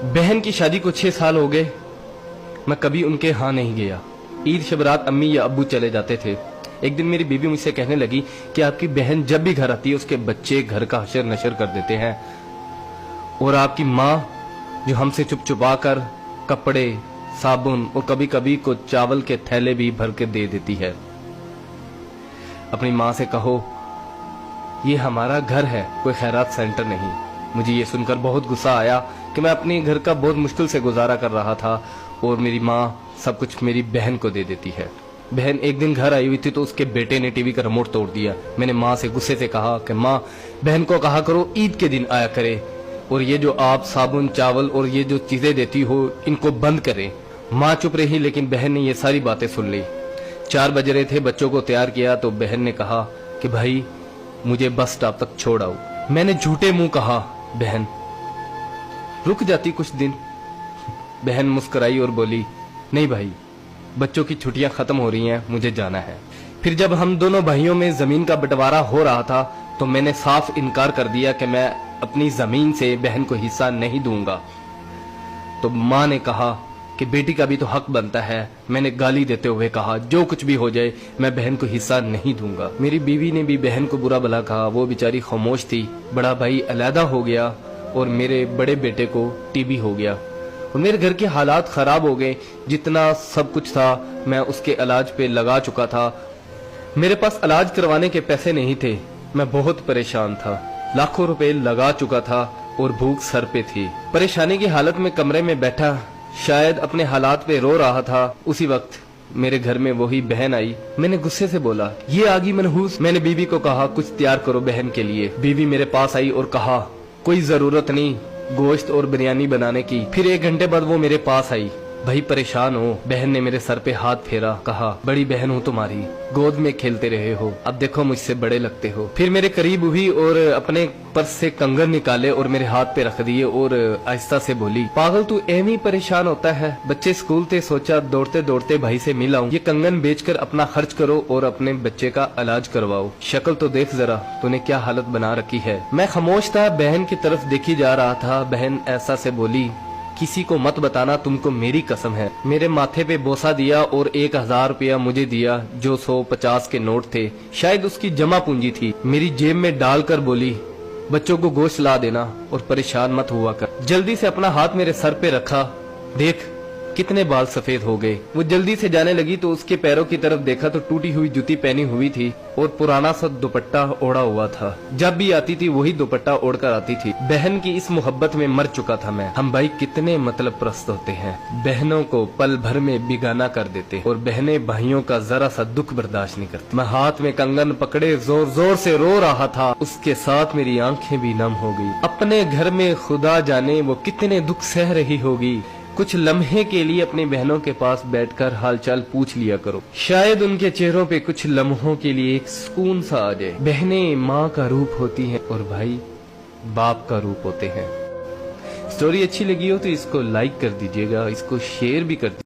बहन की शादी को 6 साल हो गए, मैं कभी उनके यहाँ नहीं गया। ईद शब रात अम्मी या अब्बू चले जाते थे। एक दिन मेरी बीवी मुझसे कहने लगी कि आपकी बहन जब भी घर आती है उसके बच्चे घर का हशर नशर कर देते हैं, और आपकी माँ जो हमसे चुप चुपा कर कपड़े, साबुन और कभी कभी को चावल के थैले भी भर के दे देती है। अपनी माँ से कहो ये हमारा घर है, कोई खैरात सेंटर नहीं। मुझे ये सुनकर बहुत गुस्सा आया कि मैं अपने घर का बहुत मुश्किल से गुजारा कर रहा था और मेरी माँ सब कुछ मेरी बहन को दे देती है। बहन एक दिन घर आई हुई थी तो उसके बेटे ने टीवी का रिमोट तोड़ दिया। मैंने माँ से गुस्से से कहा कि माँ, बहन को कहा करो ईद के दिन आया करे, और ये जो आप साबुन, चावल और ये जो चीजें देती हो इनको बंद करें। माँ चुप रही, लेकिन बहन ने ये सारी बातें सुन ली। 4 बज रहे थे, बच्चों को तैयार किया तो बहन ने कहा कि भाई मुझे बस स्टॉप तक छोड़ आओ। मैंने झूठे मुंह कहा बहन रुक जाती कुछ दिन। बहन मुस्कुराई और बोली नहीं भाई, बच्चों की छुट्टियां खत्म हो रही हैं, मुझे जाना है। फिर जब हम दोनों भाइयों में जमीन का बंटवारा हो रहा था तो मैंने साफ इनकार कर दिया कि मैं अपनी जमीन से बहन को हिस्सा नहीं दूंगा। तो माँ ने कहा कि बेटी का भी तो हक बनता है। मैंने गाली देते हुए कहा जो कुछ भी हो जाए मैं बहन को हिस्सा नहीं दूंगा। मेरी बीवी ने भी बहन को बुरा भला कहा, वो बेचारी खामोश थी। बड़ा भाई अलहदा हो गया और मेरे बड़े बेटे को टीबी हो गया और मेरे घर के हालात खराब हो गए। जितना सब कुछ था मैं उसके इलाज पे लगा चुका था। मेरे पास इलाज करवाने के पैसे नहीं थे, मैं बहुत परेशान था। लाखों रुपए लगा चुका था और भूख सर पे थी। परेशानी की हालत में कमरे में बैठा शायद अपने हालात पे रो रहा था। उसी वक्त मेरे घर में वही बहन आई। मैंने गुस्से से बोला ये आगी मनहूस। मैंने बीवी को कहा कुछ तैयार करो बहन के लिए। बीवी मेरे पास आई और कहा कोई जरूरत नहीं गोश्त और बिरयानी बनाने की। फिर 1 घंटे बाद वो मेरे पास आई। भाई परेशान हो। बहन ने मेरे सर पे हाथ फेरा, कहा बड़ी बहन हूँ तुम्हारी, गोद में खेलते रहे हो, अब देखो मुझसे बड़े लगते हो। फिर मेरे करीब हुई और अपने पर्स से कंगन निकाले और मेरे हाथ पे रख दिए और आहिस्ता से बोली पागल तू एवं परेशान होता है, बच्चे स्कूल थे, सोचा दौड़ते दौड़ते भाई से मिल आऊं। ये कंगन बेचकर अपना खर्च करो और अपने बच्चे का इलाज करवाओ। शक्ल तो देख जरा तूने क्या हालत बना रखी है। मैं खामोश था, बहन की तरफ देखी जा रहा था। बहन ऐसा से बोली किसी को मत बताना, तुमको मेरी कसम है। मेरे माथे पे बोसा दिया और 1000 रुपया मुझे दिया जो 150 के नोट थे, शायद उसकी जमा पूंजी थी। मेरी जेब में डालकर बोली बच्चों को गोश्त ला देना और परेशान मत हुआ कर। जल्दी से अपना हाथ मेरे सर पे रखा, देख कितने बाल सफेद हो गए। वो जल्दी से जाने लगी तो उसके पैरों की तरफ देखा तो टूटी हुई जूती पहनी हुई थी और पुराना सा दुपट्टा ओढ़ा हुआ था। जब भी आती थी वही दुपट्टा ओढ़कर आती थी। बहन की इस मोहब्बत में मर चुका था मैं। हम भाई कितने मतलब प्रस्त होते हैं, बहनों को पल भर में बिगाना कर देते और बहनें भाइयों का जरा सा दुख बर्दाश्त नहीं करती। मैं हाथ में कंगन पकड़े जोर जोर से रो रहा था, उसके साथ मेरी आंखें भी नम हो गई। अपने घर में खुदा जाने वो कितने दुख सह रही होगी। कुछ लम्हे के लिए अपनी बहनों के पास बैठकर हालचाल पूछ लिया करो, शायद उनके चेहरों पे कुछ लम्हों के लिए एक सुकून सा आ जाए। बहनें माँ का रूप होती हैं और भाई बाप का रूप होते हैं। स्टोरी अच्छी लगी हो तो इसको लाइक कर दीजिएगा, इसको शेयर भी कर दीजिएगा।